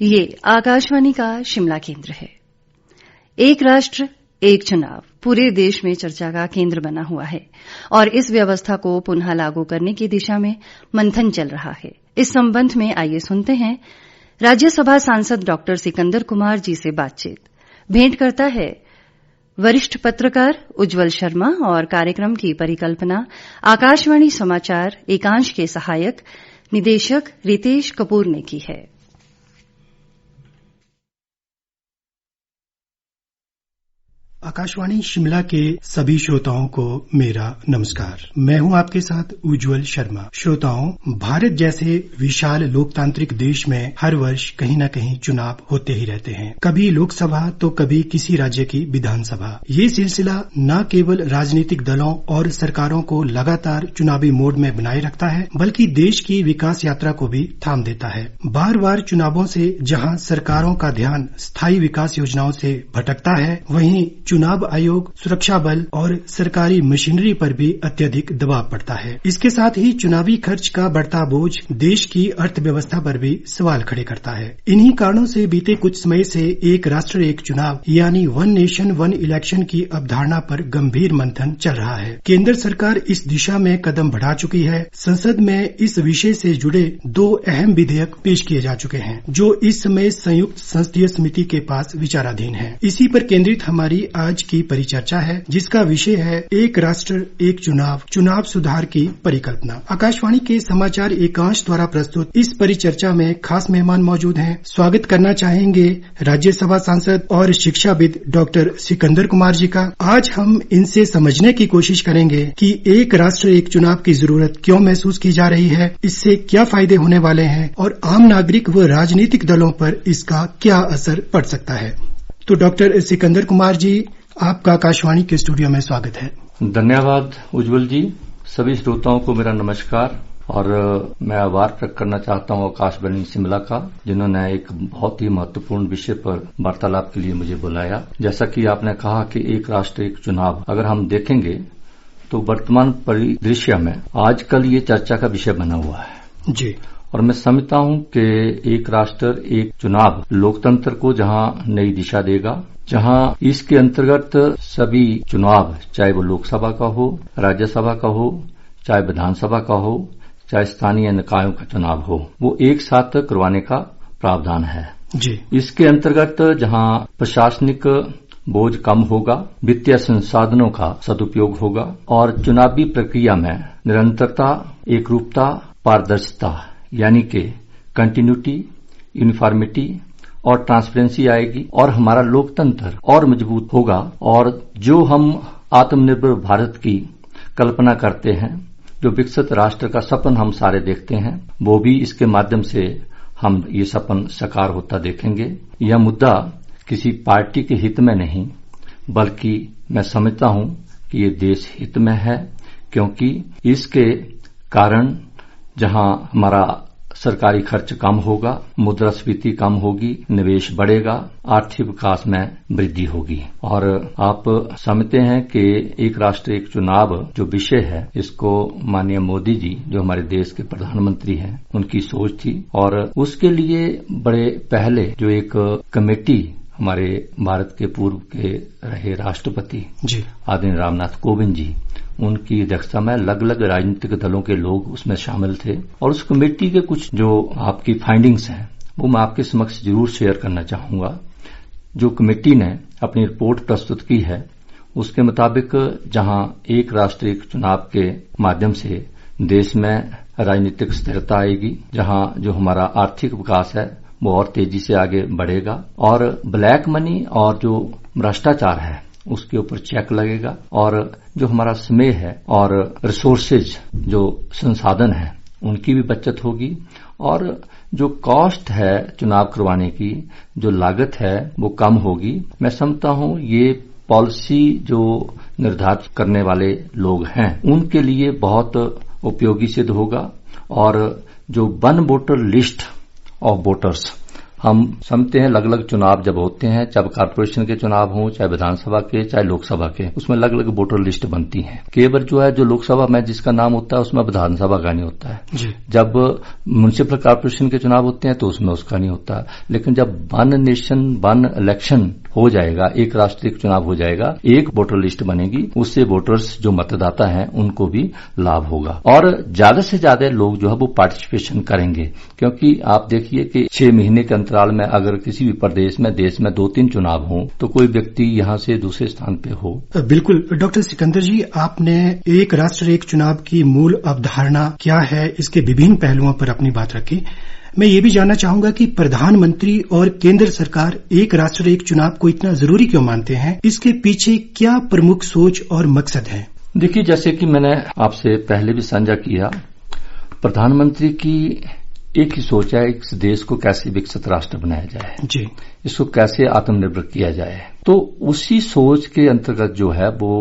ये आकाशवाणी का शिमला केंद्र है। एक राष्ट्र एक चुनाव पूरे देश में चर्चा का केंद्र बना हुआ है और इस व्यवस्था को पुनः लागू करने की दिशा में मंथन चल रहा है। इस संबंध में आइए सुनते हैं राज्यसभा सांसद डॉक्टर सिकंदर कुमार जी से बातचीत। भेंट करता है वरिष्ठ पत्रकार उज्जवल शर्मा और कार्यक्रम की परिकल्पना आकाशवाणी समाचार एकांश के सहायक निदेशक रितेश कपूर ने की है। आकाशवाणी शिमला के सभी श्रोताओं को मेरा नमस्कार। मैं हूं आपके साथ उज्जवल शर्मा। श्रोताओं, भारत जैसे विशाल लोकतांत्रिक देश में हर वर्ष कहीं न कहीं चुनाव होते ही रहते हैं, कभी लोकसभा तो कभी किसी राज्य की विधानसभा। ये सिलसिला न केवल राजनीतिक दलों और सरकारों को लगातार चुनावी मोड में बनाए रखता है, बल्कि देश की विकास यात्रा को भी थाम देता है। बार बार चुनावों से जहां सरकारों का ध्यान स्थायी विकास योजनाओं से भटकता है, वहीं चुनाव आयोग, सुरक्षा बल और सरकारी मशीनरी पर भी अत्यधिक दबाव पड़ता है। इसके साथ ही चुनावी खर्च का बढ़ता बोझ देश की अर्थव्यवस्था पर भी सवाल खड़े करता है। इन्हीं कारणों से बीते कुछ समय से एक राष्ट्र एक चुनाव यानी वन नेशन वन इलेक्शन की अवधारणा पर गंभीर मंथन चल रहा है। केंद्र सरकार इस दिशा में कदम बढ़ा चुकी है। संसद में इस विषय से जुड़े 2 अहम विधेयक पेश किए जा चुके हैं, जो इस समय संयुक्त संसदीय समिति के पास विचाराधीन है। इसी पर केंद्रित हमारी आज की परिचर्चा है, जिसका विषय है एक राष्ट्र एक चुनाव, चुनाव सुधार की परिकल्पना। आकाशवाणी के समाचार एकांश द्वारा प्रस्तुत इस परिचर्चा में खास मेहमान मौजूद हैं। स्वागत करना चाहेंगे राज्यसभा सांसद और शिक्षाविद डॉक्टर सिकंदर कुमार जी का। आज हम इनसे समझने की कोशिश करेंगे कि एक राष्ट्र एक चुनाव की जरूरत क्यों महसूस की जा रही है, इससे क्या फायदे होने वाले हैं और आम नागरिक व राजनीतिक दलों पर इसका क्या असर पड़ सकता है। तो डॉक्टर सिकंदर कुमार जी, आपका आकाशवाणी के स्टूडियो में स्वागत है। धन्यवाद उज्जवल जी। सभी श्रोताओं को मेरा नमस्कार और मैं आभार प्रकट करना चाहता हूं आकाशवाणी शिमला का, जिन्होंने एक बहुत ही महत्वपूर्ण विषय पर वार्तालाप के लिए मुझे बुलाया। जैसा कि आपने कहा कि एक राष्ट्र एक चुनाव, अगर हम देखेंगे तो वर्तमान परिदृश्य में आजकल ये चर्चा का विषय बना हुआ है जी। और मैं समझता हूं कि एक राष्ट्र एक चुनाव लोकतंत्र को जहां नई दिशा देगा, जहां इसके अंतर्गत सभी चुनाव, चाहे वो लोकसभा का हो, राज्यसभा का हो, चाहे विधानसभा का हो, चाहे स्थानीय निकायों का चुनाव हो, वो एक साथ करवाने का प्रावधान है जी। इसके अंतर्गत जहां प्रशासनिक बोझ कम होगा, वित्तीय संसाधनों का सदुपयोग होगा और चुनावी प्रक्रिया में निरंतरता, एकरूपता, पारदर्शिता यानी कि कंटिन्यूटी, यूनिफॉर्मिटी और ट्रांसपेरेंसी आएगी और हमारा लोकतंत्र और मजबूत होगा। और जो हम आत्मनिर्भर भारत की कल्पना करते हैं, जो विकसित राष्ट्र का सपन हम सारे देखते हैं, वो भी इसके माध्यम से हम ये सपन साकार होता देखेंगे। यह मुद्दा किसी पार्टी के हित में नहीं, बल्कि मैं समझता हूं कि ये देश हित में है, क्योंकि इसके कारण जहां हमारा सरकारी खर्च कम होगा, मुद्रास्फीति कम होगी, निवेश बढ़ेगा, आर्थिक विकास में वृद्धि होगी। और आप समझते हैं कि एक राष्ट्र एक चुनाव जो विषय है, इसको माननीय मोदी जी जो हमारे देश के प्रधानमंत्री हैं, उनकी सोच थी और उसके लिए बड़े पहले जो एक कमेटी हमारे भारत के पूर्व के रहे राष्ट्रपति जी आदरणीय रामनाथ कोविंद जी, उनकी अध्यक्षता में अलग अलग राजनीतिक दलों के लोग उसमें शामिल थे और उस कमेटी के कुछ जो आपकी फाइंडिंग्स हैं वो मैं आपके समक्ष जरूर शेयर करना चाहूंगा। जो कमेटी ने अपनी रिपोर्ट प्रस्तुत की है, उसके मुताबिक जहां एक राष्ट्र एक चुनाव के माध्यम से देश में राजनीतिक स्थिरता आएगी, जहां जो हमारा आर्थिक विकास है वो और तेजी से आगे बढ़ेगा और ब्लैक मनी और जो भ्रष्टाचार है उसके ऊपर चेक लगेगा और जो हमारा समय है और रिसोर्सेज जो संसाधन है उनकी भी बचत होगी और जो कॉस्ट है चुनाव करवाने की, जो लागत है वो कम होगी। मैं समझता हूं ये पॉलिसी जो निर्धारित करने वाले लोग हैं उनके लिए बहुत उपयोगी सिद्ध होगा और जो one voter list of voters हम समझते हैं अलग अलग चुनाव जब होते हैं, चाहे कारपोरेशन के चुनाव हों, चाहे विधानसभा के, चाहे लोकसभा के, उसमें अलग अलग वोटर लिस्ट बनती है। केवल जो लोकसभा में जिसका नाम होता है उसमें विधानसभा का नहीं होता है। जब म्युनिसिपल कारपोरेशन के चुनाव होते हैं तो उसमें उसका नहीं होता। लेकिन जब वन नेशन वन इलेक्शन हो जाएगा, एक राष्ट्र एक चुनाव हो जाएगा, एक वोटर लिस्ट बनेगी, उससे वोटर्स जो मतदाता हैं उनको भी लाभ होगा और ज्यादा से ज्यादा लोग जो है वो पार्टिसिपेशन करेंगे। क्योंकि आप देखिए कि 6 महीने के अंतराल में अगर किसी भी प्रदेश में देश में 2-3 चुनाव हों तो कोई व्यक्ति यहां से दूसरे स्थान पे हो। बिल्कुल डॉक्टर सिकंदर जी, आपने एक राष्ट्र एक चुनाव की मूल अवधारणा क्या है इसके विभिन्न पहलुओं पर अपनी बात रखी। मैं ये भी जानना चाहूंगा कि प्रधानमंत्री और केंद्र सरकार एक राष्ट्र एक चुनाव को इतना जरूरी क्यों मानते हैं, इसके पीछे क्या प्रमुख सोच और मकसद है? देखिए, जैसे कि मैंने आपसे पहले भी साझा किया, प्रधानमंत्री की एक ही सोच है, इस देश को कैसे विकसित राष्ट्र बनाया जाए जी, इसको कैसे आत्मनिर्भर किया जाए। तो उसी सोच के अंतर्गत जो है वो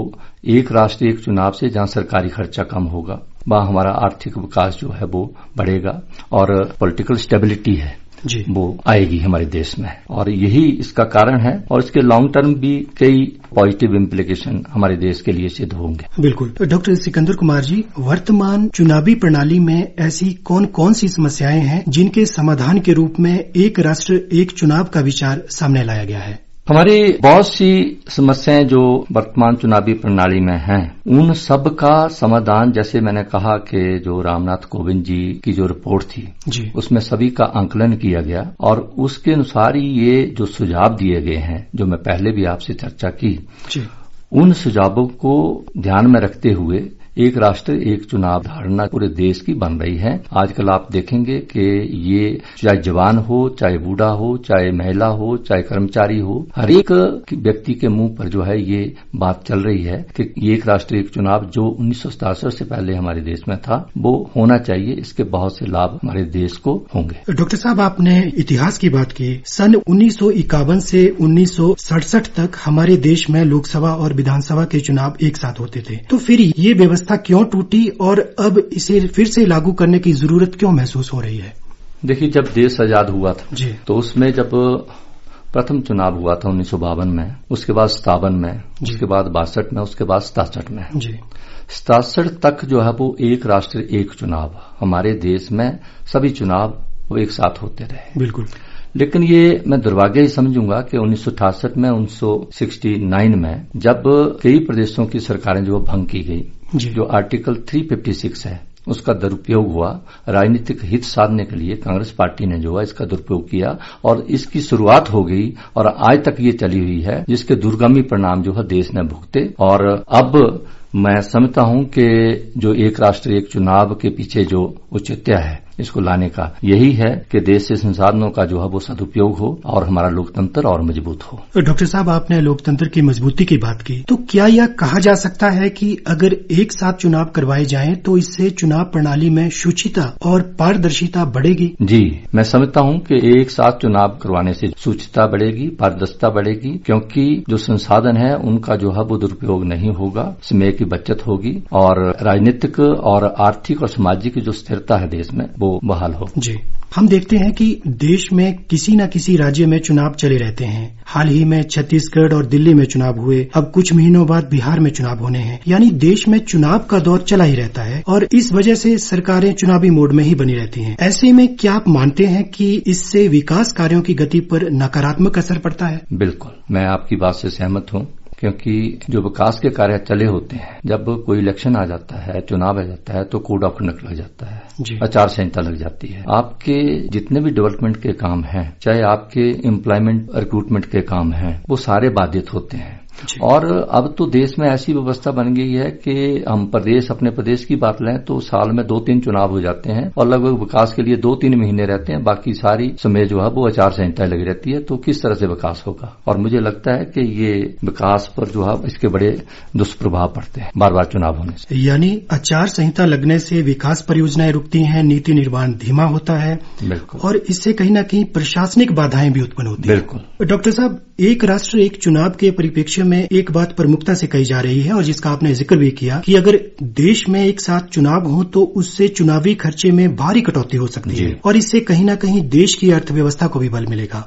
एक राष्ट्र एक चुनाव से जहां सरकारी खर्चा कम होगा वहां हमारा आर्थिक विकास जो है वो बढ़ेगा और पॉलिटिकल स्टेबिलिटी है जी वो आएगी हमारे देश में, और यही इसका कारण है। और इसके लॉन्ग टर्म भी कई पॉजिटिव इम्प्लीकेशन हमारे देश के लिए सिद्ध होंगे। बिल्कुल डॉक्टर सिकंदर कुमार जी, वर्तमान चुनावी प्रणाली में ऐसी कौन कौन सी समस्याएं हैं जिनके समाधान के रूप में एक राष्ट्र एक चुनाव का विचार सामने लाया गया है? हमारी बहुत सी समस्याएं जो वर्तमान चुनावी प्रणाली में हैं, उन सब का समाधान, जैसे मैंने कहा कि जो रामनाथ कोविंद जी की जो रिपोर्ट थी जी, उसमें सभी का आंकलन किया गया और उसके अनुसार ही ये जो सुझाव दिए गए हैं, जो मैं पहले भी आपसे चर्चा की जी, उन सुझावों को ध्यान में रखते हुए एक राष्ट्र एक चुनाव धारणा पूरे देश की बन रही है। आजकल आप देखेंगे कि ये चाहे जवान हो, चाहे बूढ़ा हो, चाहे महिला हो, चाहे कर्मचारी हो, हर एक व्यक्ति के मुंह पर जो है ये बात चल रही है कि एक राष्ट्र एक चुनाव जो 1967 से पहले हमारे देश में था वो होना चाहिए। इसके बहुत से लाभ हमारे देश को होंगे। डॉक्टर साहब, आपने इतिहास की बात की। सन 1951 से 1967 तक हमारे देश में लोकसभा और विधानसभा के चुनाव एक साथ होते थे, तो फिर ये व्यवस्था क्यों टूटी और अब इसे फिर से लागू करने की जरूरत क्यों महसूस हो रही है? देखिए, जब देश आजाद हुआ था जी, तो उसमें जब प्रथम चुनाव हुआ था 1952 में, उसके बाद 57 में, उसके बाद 62 में, उसके बाद 67 में जी, 67 तक जो है वो एक राष्ट्र एक चुनाव हमारे देश में सभी चुनाव वो एक साथ होते रहे। बिल्कुल। लेकिन ये मैं दुर्भाग्य ही समझूंगा कि 1968 में, 1969 में जब कई प्रदेशों की सरकारें जो भंग की गई, जो आर्टिकल 356 है उसका दुरुपयोग हुआ, राजनीतिक हित साधने के लिए कांग्रेस पार्टी ने जो है इसका दुरुपयोग किया और इसकी शुरुआत हो गई और आज तक ये चली हुई है, जिसके दूरगामी परिणाम जो है देश ने भुगते। और अब मैं समझता हूं कि जो एक राष्ट्र एक चुनाव के पीछे जो औचित्य है इसको लाने का यही है कि देश से संसाधनों का जो है वो सदुपयोग हो और हमारा लोकतंत्र और मजबूत हो। डॉक्टर साहब, आपने लोकतंत्र की मजबूती की बात की, तो क्या यह कहा जा सकता है कि अगर एक साथ चुनाव करवाए जाएं तो इससे चुनाव प्रणाली में शुचिता और पारदर्शिता बढ़ेगी? जी, मैं समझता हूं कि एक साथ चुनाव करवाने से शुचिता बढ़ेगी, पारदर्शिता बढ़ेगी, क्योंकि जो संसाधन है उनका जो है वो दुरुपयोग नहीं होगा, समय की बचत होगी और राजनीतिक और आर्थिक और सामाजिक जो स्थिरता है देश में वो बहाल हो। जी, हम देखते हैं कि देश में किसी न किसी राज्य में चुनाव चले रहते हैं। हाल ही में छत्तीसगढ़ और दिल्ली में चुनाव हुए, अब कुछ महीनों बाद बिहार में चुनाव होने हैं। यानी देश में चुनाव का दौर चला ही रहता है और इस वजह से सरकारें चुनावी मोड में ही बनी रहती हैं। ऐसे में क्या आप मानते हैं कि इससे विकास कार्यों की गति पर नकारात्मक असर पड़ता है? बिल्कुल, मैं आपकी बात से सहमत हूं, क्योंकि जो विकास के कार्य चले होते हैं, जब कोई इलेक्शन आ जाता है, चुनाव आ जाता है, तो कोड ऑफ कंडक्ट लग जाता है, आचार संहिता लग जाती है। आपके जितने भी डेवलपमेंट के काम हैं, चाहे आपके एम्प्लॉयमेंट रिक्रूटमेंट के काम हैं, वो सारे बाधित होते हैं। और अब तो देश में ऐसी व्यवस्था बन गई है कि हम अपने प्रदेश की बात लें तो साल में 2-3 चुनाव हो जाते हैं और लगभग विकास के लिए 2-3 महीने रहते हैं, बाकी सारी समय जो है वो आचार संहिता लगी रहती है। तो किस तरह से विकास होगा? और मुझे लगता है कि ये विकास पर जो है इसके बड़े दुष्प्रभाव पड़ते हैं बार बार चुनाव होने से। यानी आचार संहिता लगने से विकास परियोजनाएं रुकती हैं, नीति निर्माण धीमा होता है। बिल्कुल। और इससे कहीं न कहीं प्रशासनिक बाधाएं भी उत्पन्न होती हैं। बिल्कुल। डॉक्टर साहब, एक राष्ट्र एक चुनाव के परिप्रेक्ष्य में एक बात प्रमुखता से कही जा रही है और जिसका आपने जिक्र भी किया कि अगर देश में एक साथ चुनाव हो तो उससे चुनावी खर्चे में भारी कटौती हो सकती है और इससे कहीं न कहीं देश की अर्थव्यवस्था को भी बल मिलेगा।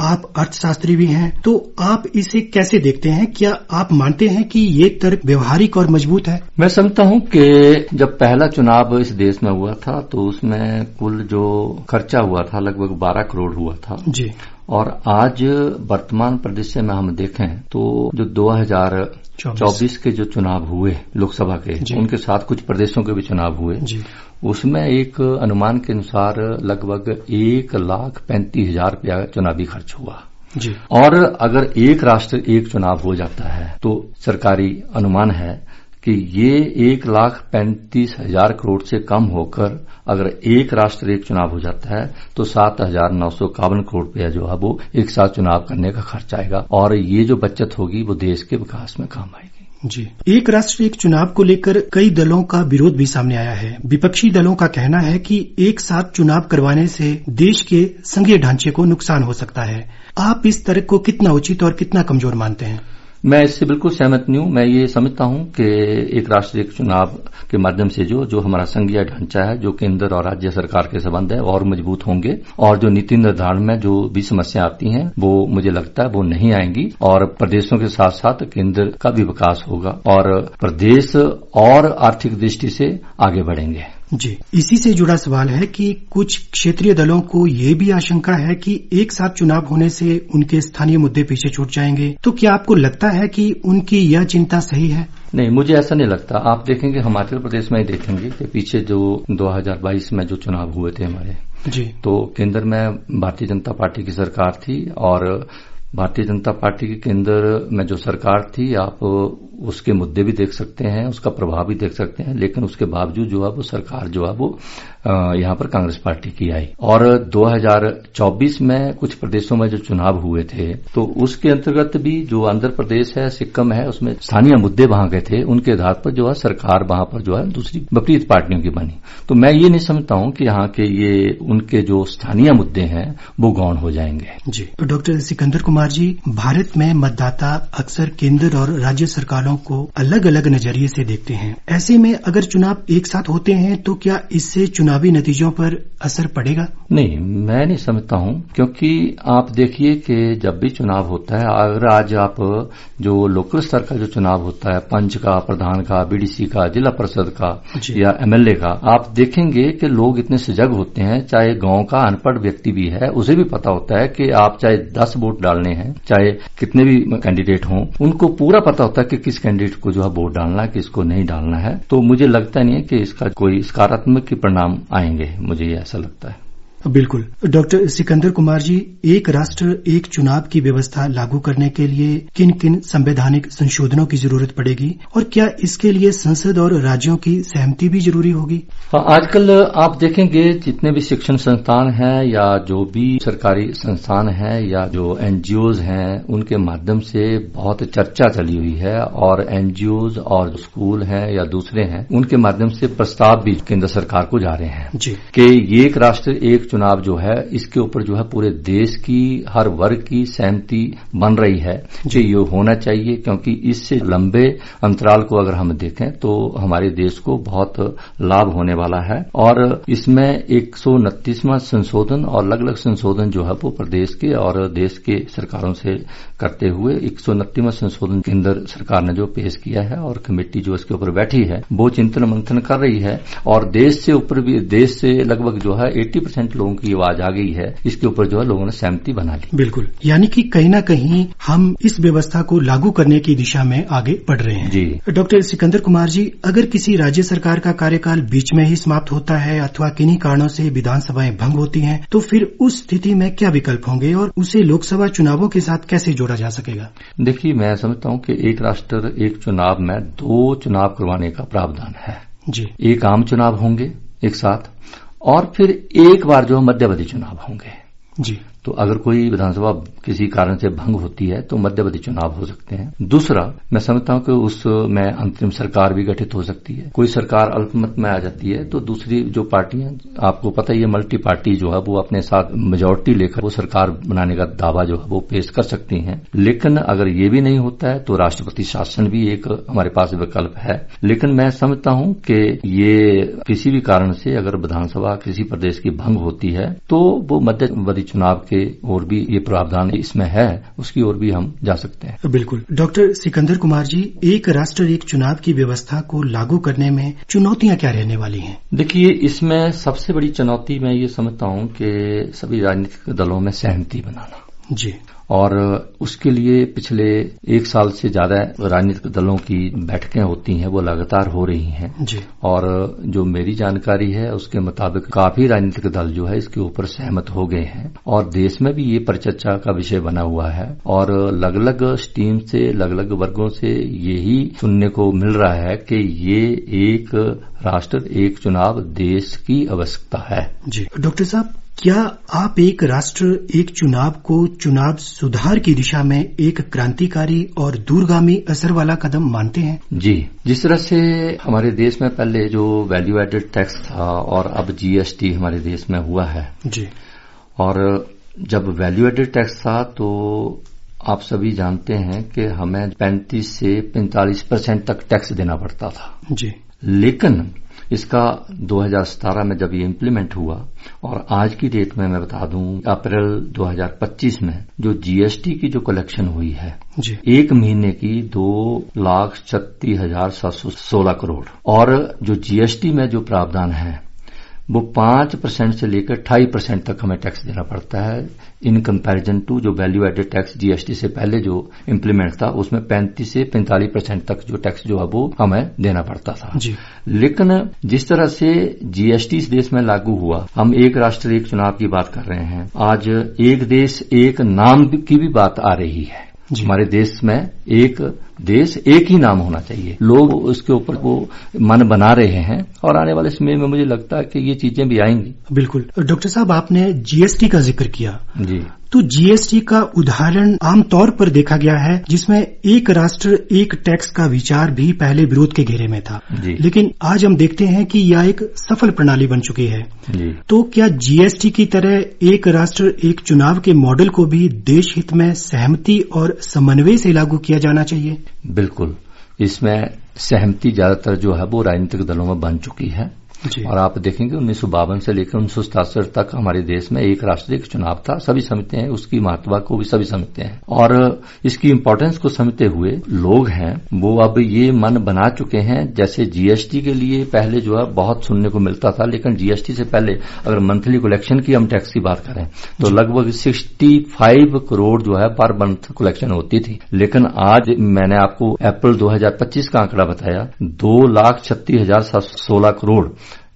आप अर्थशास्त्री भी हैं, तो आप इसे कैसे देखते हैं? क्या आप मानते हैं कि ये तर्क व्यवहारिक और मजबूत है? मैं समझता हूं कि जब पहला चुनाव इस देश में हुआ था तो उसमें कुल जो खर्चा हुआ था लगभग 12 करोड़ हुआ था जी। और आज वर्तमान परिदृश्य में हम देखें तो जो 2024 के जो चुनाव हुए लोकसभा के, उनके साथ कुछ प्रदेशों के भी चुनाव हुए, उसमें एक अनुमान के अनुसार लगभग 1,35,000 रुपया चुनावी खर्च हुआ जी। और अगर एक राष्ट्र एक चुनाव हो जाता है तो सरकारी अनुमान है कि ये 1,35,000 करोड़ से कम होकर अगर एक राष्ट्र एक चुनाव हो जाता है तो 7,951 करोड़ रुपया जो है वो एक साथ चुनाव करने का खर्च आएगा और ये जो बचत होगी वो देश के विकास में काम आएगी जी। एक राष्ट्र एक चुनाव को लेकर कई दलों का विरोध भी सामने आया है। विपक्षी दलों का कहना है कि एक साथ चुनाव करवाने से देश के संघीय ढांचे को नुकसान हो सकता है। आप इस तर्क को कितना उचित और कितना कमजोर मानते हैं? मैं इससे बिल्कुल सहमत नहीं हूं। मैं ये समझता हूं कि एक राष्ट्र एक चुनाव के माध्यम से जो हमारा संघीय ढांचा है, जो केंद्र और राज्य सरकार के संबंध है और मजबूत होंगे और जो नीति निर्धारण में जो भी समस्या आती हैं वो मुझे लगता है वो नहीं आएंगी और प्रदेशों के साथ साथ केंद्र का भी विकास होगा और प्रदेश और आर्थिक दृष्टि से आगे बढ़ेंगे जी। इसी से जुड़ा सवाल है कि कुछ क्षेत्रीय दलों को ये भी आशंका है कि एक साथ चुनाव होने से उनके स्थानीय मुद्दे पीछे छूट जाएंगे। तो क्या आपको लगता है कि उनकी यह चिंता सही है? नहीं, मुझे ऐसा नहीं लगता। आप देखेंगे हिमाचल प्रदेश में ही देखेंगे कि पीछे जो 2022 में जो चुनाव हुए थे हमारे जी, तो केंद्र में भारतीय जनता पार्टी की सरकार थी और भारतीय जनता पार्टी के केंद्र में जो सरकार थी आप उसके मुद्दे भी देख सकते हैं, उसका प्रभाव भी देख सकते हैं, लेकिन उसके बावजूद जो है वो सरकार जो है वो यहाँ पर कांग्रेस पार्टी की आई और 2024 में कुछ प्रदेशों में जो चुनाव हुए थे तो उसके अंतर्गत भी जो आंध्र प्रदेश है, सिक्किम है, उसमें स्थानीय मुद्दे वहां के थे, उनके आधार पर जो है सरकार वहां पर जो है दूसरी विपरीत पार्टियों की बनी। तो मैं ये नहीं समझता हूं कि यहाँ के ये उनके जो स्थानीय मुद्दे हैं वो गौण हो जाएंगे जी। डॉक्टर सिकंदर कुमार जी, भारत में मतदाता अक्सर केंद्र और राज्य सरकारों को अलग अलग नजरिए से देखते हैं। ऐसे में अगर चुनाव एक साथ होते हैं तो क्या इससे चुनावी नतीजों पर असर पड़ेगा? नहीं, मैं नहीं समझता हूं, क्योंकि आप देखिए कि जब भी चुनाव होता है, अगर आज आप जो लोकल स्तर का जो चुनाव होता है, पंच का, प्रधान का, बीडीसी का, जिला परिषद का या एमएलए का, आप देखेंगे कि लोग इतने सजग होते हैं, चाहे गांव का अनपढ़ व्यक्ति भी है उसे भी पता होता है कि आप चाहे 10 वोट डालने हैं, चाहे कितने भी कैंडिडेट हों, उनको पूरा पता होता है कि किस कैंडिडेट को जो है वोट डालना है, किसको नहीं डालना है। तो मुझे लगता नहीं है कि इसका कोई सकारात्मक परिणाम आएंगे, मुझे ये ऐसा लगता है। बिल्कुल। डॉक्टर सिकंदर कुमार जी, एक राष्ट्र एक चुनाव की व्यवस्था लागू करने के लिए किन किन संवैधानिक संशोधनों की जरूरत पड़ेगी और क्या इसके लिए संसद और राज्यों की सहमति भी जरूरी होगी? आजकल आप देखेंगे जितने भी शिक्षण संस्थान हैं या जो भी सरकारी संस्थान हैं या जो एनजीओज हैं, उनके माध्यम से बहुत चर्चा चली हुई है और एनजीओज और जो स्कूल हैं या दूसरे हैं उनके माध्यम से प्रस्ताव भी केंद्र सरकार को जा रहे हैं जी कि ये एक राष्ट्र एक चुनाव जो है इसके ऊपर जो है पूरे देश की हर वर्ग की सहमति बन रही है कि ये होना चाहिए, क्योंकि इससे लंबे अंतराल को अगर हम देखें तो हमारे देश को बहुत लाभ होने वाला है। और इसमें 129वां संशोधन और अलग अलग संशोधन जो है वो प्रदेश के और देश के सरकारों से करते हुए 129वां संशोधन केंद्र सरकार ने जो पेश किया है और कमेटी जो इसके ऊपर बैठी है वो चिंतन मंथन कर रही है और देश से लगभग जो है 80% लोगों की आवाज आ गई है, इसके ऊपर जो है लोगों ने सहमति बना ली। बिल्कुल, यानी कि कहीं न कहीं हम इस व्यवस्था को लागू करने की दिशा में आगे बढ़ रहे हैं जी। डॉक्टर सिकंदर कुमार जी, अगर किसी राज्य सरकार का कार्यकाल बीच में ही समाप्त होता है अथवा किन्हीं कारणों से विधानसभाएं भंग होती हैं तो फिर उस स्थिति में क्या विकल्प होंगे और उसे लोकसभा चुनावों के साथ कैसे जोड़ा जा सकेगा? देखिए, मैं समझता हूं कि एक राष्ट्र एक चुनाव में 2 चुनाव करवाने का प्रावधान है जी। एक आम चुनाव होंगे एक साथ और फिर एक बार जो मध्यावधि चुनाव होंगे जी। तो अगर कोई विधानसभा किसी कारण से भंग होती है तो मध्यावधि चुनाव हो सकते हैं। दूसरा, मैं समझता हूं कि उसमें अंतरिम सरकार भी गठित हो सकती है। कोई सरकार अल्पमत में आ जाती है तो दूसरी जो पार्टियां, आपको पता ही है, मल्टी पार्टी जो है वो अपने साथ मेजॉरिटी लेकर वो सरकार बनाने का दावा जो है वो पेश कर सकती हैं। लेकिन अगर ये भी नहीं होता है तो राष्ट्रपति शासन भी एक हमारे पास विकल्प है। लेकिन मैं समझता हूं कि ये किसी भी कारण से अगर विधानसभा किसी प्रदेश की भंग होती है तो वो मध्यावधि चुनाव के और भी ये प्रावधान इसमें है, उसकी ओर भी हम जा सकते हैं। बिल्कुल। डॉक्टर सिकंदर कुमार जी, एक राष्ट्र एक चुनाव की व्यवस्था को लागू करने में चुनौतियां क्या रहने वाली हैं? देखिए, इसमें सबसे बड़ी चुनौती मैं ये समझता हूं कि सभी राजनीतिक दलों में सहमति बनाना जी, और उसके लिए पिछले 1 साल से ज्यादा राजनीतिक दलों की बैठकें होती हैं, वो लगातार हो रही हैं जी। और जो मेरी जानकारी है उसके मुताबिक काफी राजनीतिक दल जो है इसके ऊपर सहमत हो गए हैं और देश में भी ये परिचर्चा का विषय बना हुआ है और अलग अलग स्ट्रीम से, अलग अलग वर्गों से यही सुनने को मिल रहा है कि ये एक राष्ट्र एक चुनाव देश की आवश्यकता है। जी डॉक्टर साहब, क्या आप एक राष्ट्र एक चुनाव को चुनाव सुधार की दिशा में एक क्रांतिकारी और दूरगामी असर वाला कदम मानते हैं? जी, जिस तरह से हमारे देश में पहले जो वैल्यू एडेड टैक्स था और अब जीएसटी हमारे देश में हुआ है जी, और जब वैल्यू एडेड टैक्स था तो आप सभी जानते हैं कि हमें 35 से 45% तक टैक्स देना पड़ता था जी। लेकिन इसका 2017 में जब ये इम्प्लीमेंट हुआ और आज की डेट में मैं बता दूं अप्रैल 2025 में जो जीएसटी की जो कलेक्शन हुई है जी, एक महीने की 2,36,716 करोड़ और जो जीएसटी में जो प्रावधान है वो 5% से लेकर 2.5% तक हमें टैक्स देना पड़ता है इन कंपैरिजन टू जो वैल्यू एडेड टैक्स जीएसटी से पहले जो इम्प्लीमेंट था उसमें 35 से 45% तक जो टैक्स जो है वो हमें देना पड़ता था जी। लेकिन जिस तरह से जीएसटी इस देश में लागू हुआ, हम एक राष्ट्र एक चुनाव की बात कर रहे हैं, आज एक देश एक नाम की भी बात आ रही है। हमारे देश में एक देश एक ही नाम होना चाहिए, लोग उसके ऊपर वो मन बना रहे हैं और आने वाले समय में मुझे लगता है कि ये चीजें भी आएंगी। बिल्कुल। डॉक्टर साहब, आपने जीएसटी का जिक्र किया जी, तो जीएसटी का उदाहरण आमतौर पर देखा गया है जिसमें एक राष्ट्र एक टैक्स का विचार भी पहले विरोध के घेरे में था जी। लेकिन आज हम देखते हैं कि यह एक सफल प्रणाली बन चुकी है जी। तो क्या जीएसटी की तरह एक राष्ट्र एक चुनाव के मॉडल को भी देश हित में सहमति और समन्वय से लागू किया जाना चाहिए? बिल्कुल, इसमें सहमति ज्यादातर जो है वो राजनीतिक दलों में बन चुकी है जी। और आप देखेंगे 1952 से लेकर 1967 तक हमारे देश में एक राष्ट्र एक चुनाव था, सभी समझते हैं, उसकी महत्ता को भी सभी समझते हैं और इसकी इम्पोर्टेंस को समझते हुए लोग हैं वो अब ये मन बना चुके हैं। जैसे जीएसटी के लिए पहले जो है बहुत सुनने को मिलता था, लेकिन जीएसटी से पहले अगर मंथली कलेक्शन की हम टैक्स की बात करें तो लगभग 65 करोड़ जो है पर मंथ कलेक्शन होती थी, लेकिन आज मैंने आपको अप्रैल 2025 का आंकड़ा बताया 2,36,716 करोड़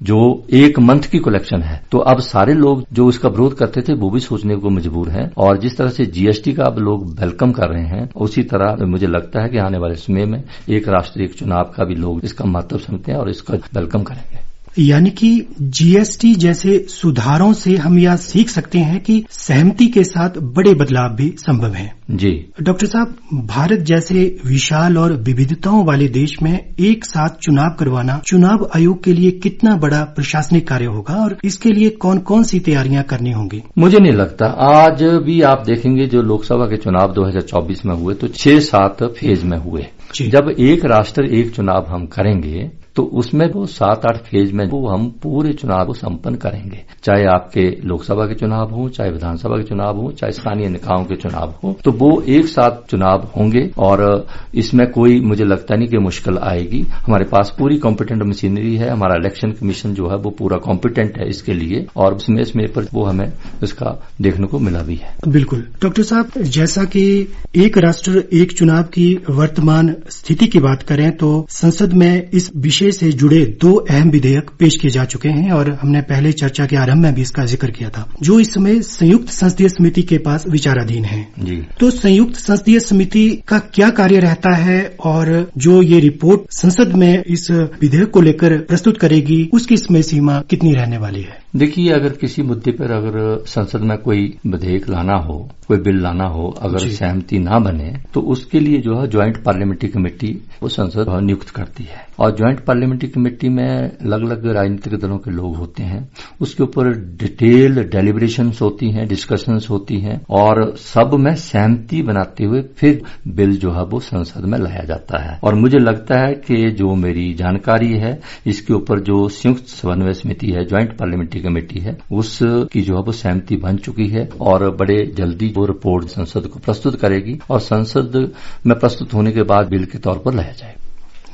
जो एक मंथ की कलेक्शन है। तो अब सारे लोग जो इसका विरोध करते थे वो भी सोचने को मजबूर हैं और जिस तरह से जीएसटी का अब लोग वेलकम कर रहे हैं उसी तरह मुझे लगता है कि आने वाले समय में एक राष्ट्र एक चुनाव का भी लोग इसका महत्व समझते हैं और इसका वेलकम करेंगे। यानी कि जीएसटी जैसे सुधारों से हम यह सीख सकते हैं कि सहमति के साथ बड़े बदलाव भी संभव हैं। जी डॉक्टर साहब, भारत जैसे विशाल और विविधताओं वाले देश में एक साथ चुनाव करवाना चुनाव आयोग के लिए कितना बड़ा प्रशासनिक कार्य होगा और इसके लिए कौन कौन सी तैयारियां करनी होंगी? मुझे नहीं लगता। आज भी आप देखेंगे जो लोकसभा के चुनाव 2024 में हुए तो 6-7 फेज में हुए। जब एक राष्ट्र एक चुनाव हम करेंगे तो उसमें वो 7-8 फेज में वो हम पूरे चुनाव को संपन्न करेंगे, चाहे आपके लोकसभा के चुनाव हो, चाहे विधानसभा के चुनाव हो, चाहे स्थानीय निकायों के चुनाव हो, तो वो एक साथ चुनाव होंगे और इसमें कोई मुझे लगता नहीं कि मुश्किल आएगी। हमारे पास पूरी कॉम्पिटेंट मशीनरी है, हमारा इलेक्शन कमीशन जो है वो पूरा कॉम्पिटेंट है इसके लिए और समय पर वो हमें इसका देखने को मिला भी है। बिल्कुल। डॉक्टर साहब, जैसा कि एक राष्ट्र एक चुनाव की वर्तमान स्थिति की बात करें तो संसद में इस विषय से जुड़े 2 अहम विधेयक पेश किए जा चुके हैं और हमने पहले चर्चा के आरंभ में भी इसका जिक्र किया था, जो इस समय संयुक्त संसदीय समिति के पास विचाराधीन है। जी। तो संयुक्त संसदीय समिति का क्या कार्य रहता है और जो ये रिपोर्ट संसद में इस विधेयक को लेकर प्रस्तुत करेगी उसकी समय सीमा कितनी रहने वाली है? देखिए, अगर किसी मुद्दे पर अगर संसद में कोई विधेयक लाना हो, कोई बिल लाना हो, अगर सहमति ना बने तो उसके लिए जो है ज्वाइंट पार्लियामेंट्री कमेटी वो संसद नियुक्त करती है। और ज्वाइंट पार्लियामेंट्री कमेटी में अलग अलग राजनीतिक दलों के लोग होते हैं। उसके ऊपर डिटेल डेलिब्रेशंस होती हैं, डिस्कशंस होती हैं और सब में सहमति बनाते हुए फिर बिल जो है वो संसद में लाया जाता है। और मुझे लगता है कि जो मेरी जानकारी है, इसके ऊपर जो संयुक्त समन्वय समिति है, ज्वाइंट पार्लियामेंट्री कमेटी है, उसकी जो है वो सहमति बन चुकी है और बड़े जल्दी वो रिपोर्ट संसद को प्रस्तुत करेगी और संसद में प्रस्तुत होने के बाद बिल के तौर पर लाया जाएगा।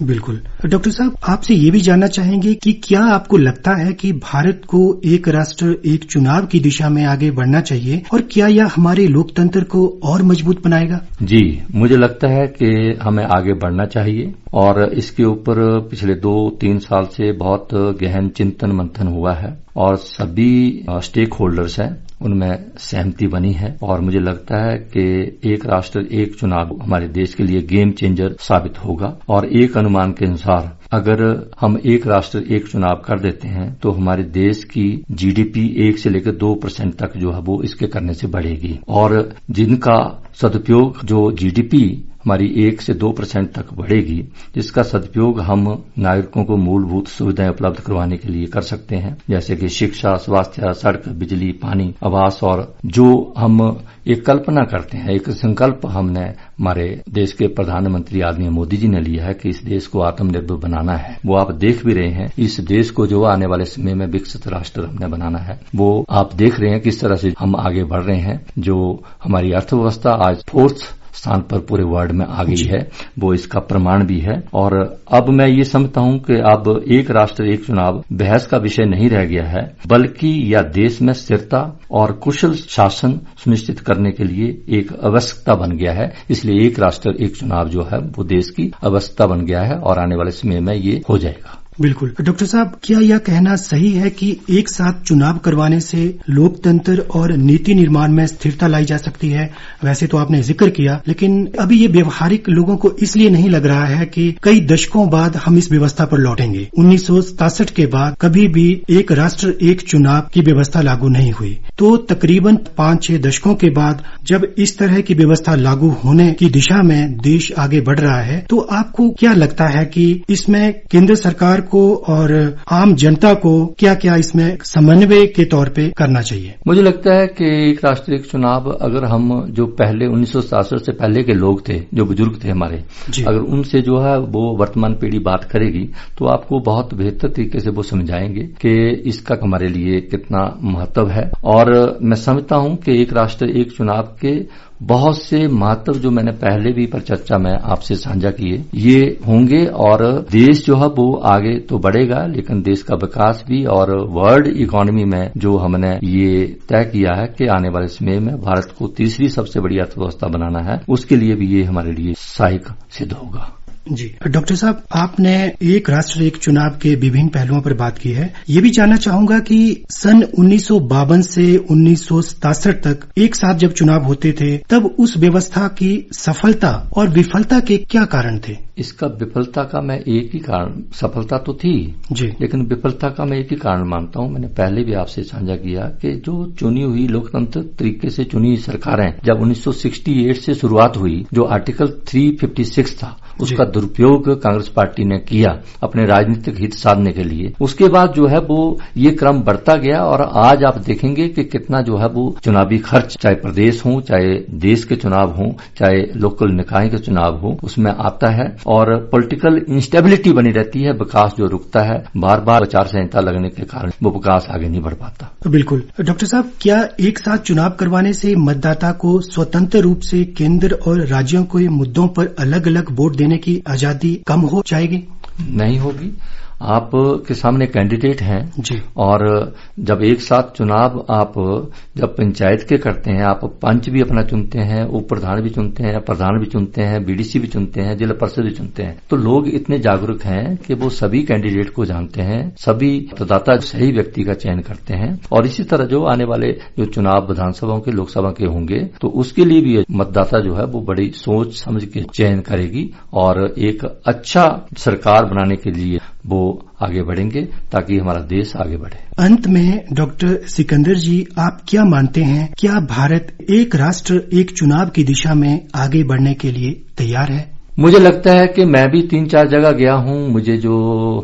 बिल्कुल। डॉक्टर साहब, आपसे ये भी जानना चाहेंगे कि क्या आपको लगता है कि भारत को एक राष्ट्र एक चुनाव की दिशा में आगे बढ़ना चाहिए और क्या यह हमारे लोकतंत्र को और मजबूत बनाएगा? जी, मुझे लगता है कि हमें आगे बढ़ना चाहिए और इसके ऊपर पिछले 2-3 साल से बहुत गहन चिंतन मंथन हुआ है और सभी स्टेक होल्डर्स हैं, उनमें सहमति बनी है और मुझे लगता है कि एक राष्ट्र एक चुनाव हमारे देश के लिए गेम चेंजर साबित होगा। और एक अनुमान के अनुसार अगर हम एक राष्ट्र एक चुनाव कर देते हैं तो हमारे देश की जीडीपी 1 से लेकर 2% तक जो है वो इसके करने से बढ़ेगी और जिनका सदुपयोग जो जीडीपी हमारी 1 से 2% तक बढ़ेगी, जिसका सदुपयोग हम नागरिकों को मूलभूत सुविधाएं उपलब्ध करवाने के लिए कर सकते हैं, जैसे कि शिक्षा, स्वास्थ्य, सड़क, बिजली, पानी, आवास। और जो हम एक कल्पना करते हैं, एक संकल्प हमने हमारे देश के प्रधानमंत्री आदरणीय मोदी जी ने लिया है कि इस देश को आत्मनिर्भर बनाना है, वो आप देख भी रहे हैं। इस देश को जो आने वाले समय में विकसित राष्ट्र हमने बनाना है, वो आप देख रहे हैं किस तरह से हम आगे बढ़ रहे हैं। जो हमारी अर्थव्यवस्था आज 4th स्थान पर पूरे वर्ल्ड में आ गई है, वो इसका प्रमाण भी है। और अब मैं ये समझता हूं कि अब एक राष्ट्र एक चुनाव बहस का विषय नहीं रह गया है, बल्कि यह देश में स्थिरता और कुशल शासन सुनिश्चित करने के लिए एक आवश्यकता बन गया है। इसलिए एक राष्ट्र एक चुनाव जो है वो देश की आवश्यकता बन गया है और आने वाले समय में ये हो जाएगा। बिल्कुल। डॉक्टर साहब, क्या यह कहना सही है कि एक साथ चुनाव करवाने से लोकतंत्र और नीति निर्माण में स्थिरता लाई जा सकती है? वैसे तो आपने जिक्र किया, लेकिन अभी ये व्यवहारिक लोगों को इसलिए नहीं लग रहा है कि कई दशकों बाद हम इस व्यवस्था पर लौटेंगे। 1967 के बाद कभी भी एक राष्ट्र एक चुनाव की व्यवस्था लागू नहीं हुई, तो तकरीबन 5-6 दशकों के बाद जब इस तरह की व्यवस्था लागू होने की दिशा में देश आगे बढ़ रहा है, तो आपको क्या लगता है कि इसमें केंद्र सरकार को और आम जनता को क्या क्या इसमें समन्वय के तौर पे करना चाहिए? मुझे लगता है कि एक राष्ट्र एक चुनाव, अगर हम जो पहले 1967 से पहले के लोग थे, जो बुजुर्ग थे हमारे, अगर उनसे जो है वो वर्तमान पीढ़ी बात करेगी तो आपको बहुत बेहतर तरीके से वो समझाएंगे कि इसका हमारे लिए कितना महत्व है। और मैं समझता हूं कि एक राष्ट्र एक चुनाव के बहुत से महत्व जो मैंने पहले भी पर चर्चा में आपसे साझा किए, ये होंगे और देश जो है वो आगे तो बढ़ेगा, लेकिन देश का विकास भी और वर्ल्ड इकोनॉमी में जो हमने ये तय किया है कि आने वाले समय में भारत को तीसरी सबसे बड़ी अर्थव्यवस्था बनाना है, उसके लिए भी ये हमारे लिए सहायक सिद्ध होगा। जी डॉक्टर साहब, आपने एक राष्ट्र एक चुनाव के विभिन्न पहलुओं पर बात की है। ये भी जानना चाहूंगा कि सन 1952 से 1967 तक एक साथ जब चुनाव होते थे, तब उस व्यवस्था की सफलता और विफलता के क्या कारण थे? इसका विफलता का मैं एक ही कारण, सफलता तो थी जी, लेकिन विफलता का मैं एक ही कारण मानता हूं। मैंने पहले भी आपसे साझा किया कि जो चुनी हुई लोकतंत्र तरीके से चुनी सरकारें जब 1968 से शुरुआत हुई, जो आर्टिकल 356 था उसका दुरुपयोग कांग्रेस पार्टी ने किया अपने राजनीतिक हित साधने के लिए। उसके बाद जो है वो ये क्रम बढ़ता गया और आज आप देखेंगे कि कितना जो है वो चुनावी खर्च, चाहे प्रदेश हो, चाहे देश के चुनाव हो, चाहे लोकल निकाय के चुनाव हो, उसमें आता है और पॉलिटिकल इंस्टेबिलिटी बनी रहती है। विकास जो रुकता है, बार बार आचार संहिता लगने के कारण वो विकास आगे नहीं बढ़ पाता। बिल्कुल। डॉक्टर साहब, क्या एक साथ चुनाव करवाने से मतदाता को स्वतंत्र रूप से केंद्र और राज्यों के मुद्दों पर अलग अलग वोट देने की आजादी कम हो जाएगी? नहीं होगी। आप के सामने कैंडिडेट हैं जी, और जब एक साथ चुनाव आप जब पंचायत के करते हैं, आप पंच भी अपना चुनते हैं, उप प्रधान भी चुनते हैं, प्रधान भी चुनते हैं, बीडीसी भी चुनते हैं, जिला परिषद भी चुनते हैं, तो लोग इतने जागरूक हैं कि वो सभी कैंडिडेट को जानते हैं, सभी मतदाता सही व्यक्ति का चयन करते हैं। और इसी तरह जो आने वाले जो चुनाव विधानसभाओं के, लोकसभा के होंगे, तो उसके लिए भी मतदाता जो है वो बड़ी सोच समझ के चयन करेगी और एक अच्छा सरकार बनाने के लिए वो आगे बढ़ेंगे ताकि हमारा देश आगे बढ़े। अंत में डॉक्टर सिकंदर जी, आप क्या मानते हैं, क्या भारत एक राष्ट्र एक चुनाव की दिशा में आगे बढ़ने के लिए तैयार है? मुझे लगता है कि मैं भी 3-4 जगह गया हूं। मुझे जो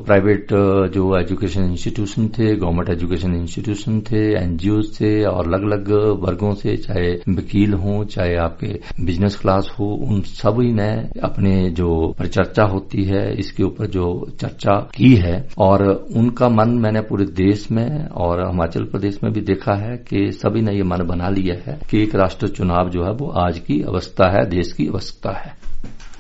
प्राइवेट जो एजुकेशन इंस्टीट्यूशन थे, गवर्नमेंट एजुकेशन इंस्टीट्यूशन थे, एनजीओ थे और अलग अलग वर्गों से, चाहे वकील हों, चाहे आपके बिजनेस क्लास हो, उन सभी ने अपने जो परिचर्चा होती है इसके ऊपर जो चर्चा की है और उनका मन मैंने पूरे देश में और हिमाचल प्रदेश में भी देखा है कि सभी ने ये मन बना लिया है कि एक राष्ट्र चुनाव जो है वो आज की अवस्था है, देश की आवश्यकता है।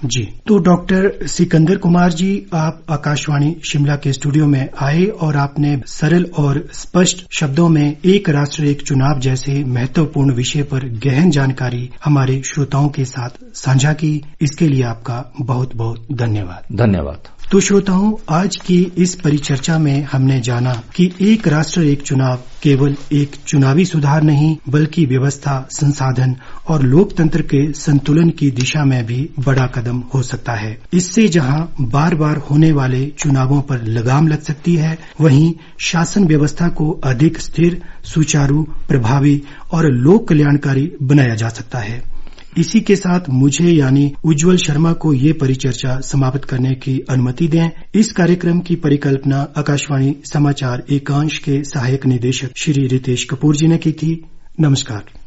जी, तो डॉक्टर सिकंदर कुमार जी, आप आकाशवाणी शिमला के स्टूडियो में आए और आपने सरल और स्पष्ट शब्दों में एक राष्ट्र एक चुनाव जैसे महत्वपूर्ण विषय पर गहन जानकारी हमारे श्रोताओं के साथ साझा की। इसके लिए आपका बहुत बहुत धन्यवाद। धन्यवाद। तो श्रोताओं, आज की इस परिचर्चा में हमने जाना कि एक राष्ट्र एक चुनाव केवल एक चुनावी सुधार नहीं बल्कि व्यवस्था, संसाधन और लोकतंत्र के संतुलन की दिशा में भी बड़ा कदम हो सकता है। इससे जहां बार बार होने वाले चुनावों पर लगाम लग सकती है, वहीं शासन व्यवस्था को अधिक स्थिर, सुचारू, प्रभावी और लोक कल्याणकारी बनाया जा सकता है। इसी के साथ मुझे यानी उज्जवल शर्मा को ये परिचर्चा समाप्त करने की अनुमति दें। इस कार्यक्रम की परिकल्पना आकाशवाणी समाचार एकांश के सहायक निदेशक श्री रितेश कपूर जी ने की थी। नमस्कार।